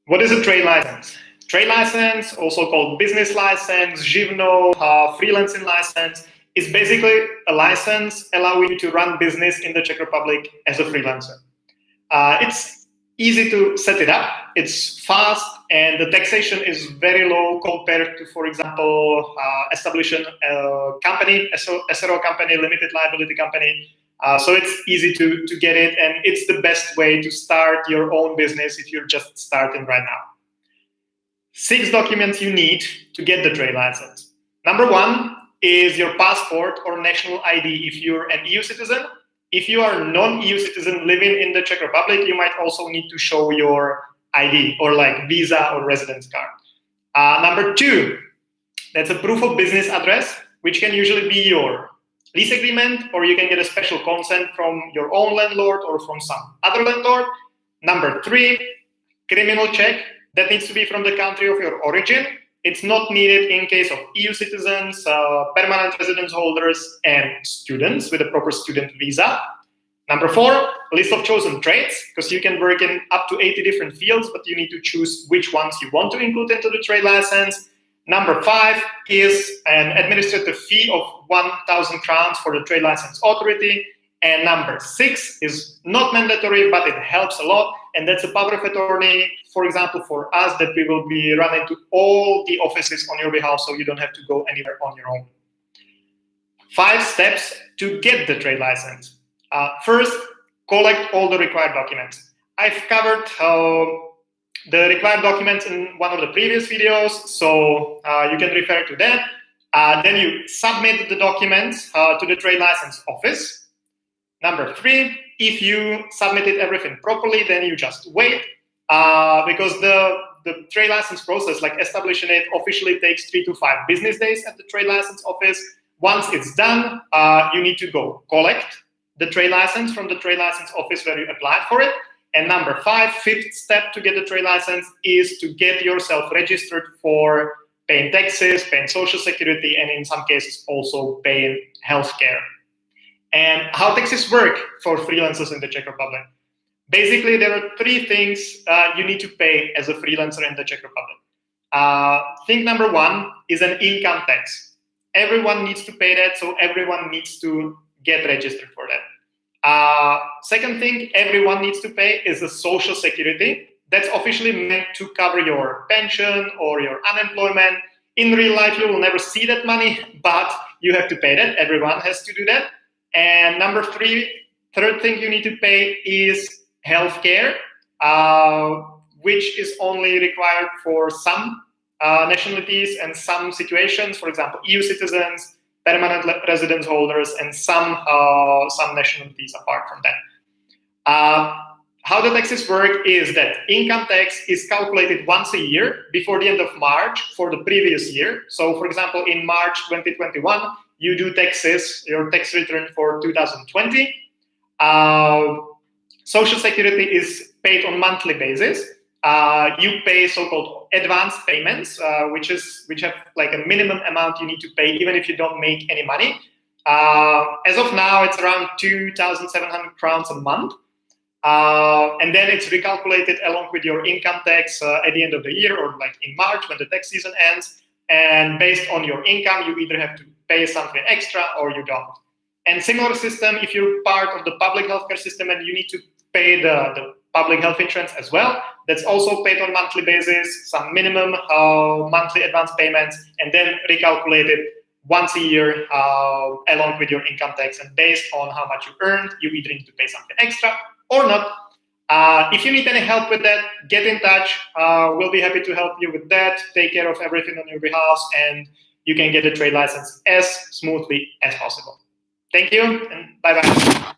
What is a trade license? Trade license, also called business license, Zivno, freelancing license, is basically a license allowing you to run business in the Czech Republic as a freelancer. It's easy to set it up, it's fast, and the taxation is very low compared to, for example, establishing a company, SRO company, limited liability company. So it's easy to get it, and it's the best way to start your own business if you're just starting right now. 6 documents you need to get the trade license. Number 1 is your passport or national ID if you're an EU citizen. If you are non-EU citizen living in the Czech Republic, you might also need to show your ID or like visa or residence card. Number 2, that's a proof of business address, which can usually be your lease agreement, or you can get a special consent from your own landlord or from some other landlord. Number 3, criminal check. That needs to be from the country of your origin. It's not needed in case of EU citizens, permanent residence holders, and students with a proper student visa. Number 4, list of chosen trades, because you can work in up to 80 different fields, but you need to choose which ones you want to include into the trade license. Number 5 is an administrative fee of 1,000 crowns for the trade license authority. And number 6 is not mandatory, but it helps a lot. And that's a power of attorney, for example, for us, that we will be running to all the offices on your behalf, so you don't have to go anywhere on your own. 5 steps to get the trade license. First, collect all the required documents. I've covered the required documents in one of the previous videos, so you can refer to that. Then you submit the documents to the trade license office. Number 3, if you submitted everything properly, then you just wait, because the trade license process, like establishing it, officially takes 3 to 5 business days at the trade license office. Once it's done, you need to go collect the trade license from the trade license office where you applied for it. And number 5, 5th step to get the trade license is to get yourself registered for paying taxes, paying social security, and in some cases also paying healthcare. And how taxes work for freelancers in the Czech Republic. Basically, there are 3 things you need to pay as a freelancer in the Czech Republic. Thing number 1 is an income tax. Everyone needs to pay that, so everyone needs to get registered for that. Second thing everyone needs to pay is a social security. That's officially meant to cover your pension or your unemployment. In real life, you will never see that money, but you have to pay that. Everyone has to do that. And number 3, third thing you need to pay is healthcare, which is only required for some nationalities and some situations. For example, EU citizens, permanent residence holders, and some nationalities apart from that. How the taxes work is that income tax is calculated once a year before the end of March for the previous year. So, for example, in March 2021, you do taxes, your tax return for 2020. Social security is paid on monthly basis. You pay so-called advance payments, which have like a minimum amount you need to pay even if you don't make any money. As of now, it's around 2,700 crowns a month. And then it's recalculated along with your income tax at the end of the year, or like in March when the tax season ends. And based on your income, you either have to pay something extra or you don't. And similar system, if you're part of the public healthcare system and you need to pay the public health insurance as well, that's also paid on monthly basis, some minimum monthly advance payments, and then recalculated once a year along with your income tax. And based on how much you earned, you either need to pay something extra or not. If you need any help with that, get in touch. We'll be happy to help you with that, take care of everything on your behalf, and you can get a trade license as smoothly as possible. Thank you, and bye-bye.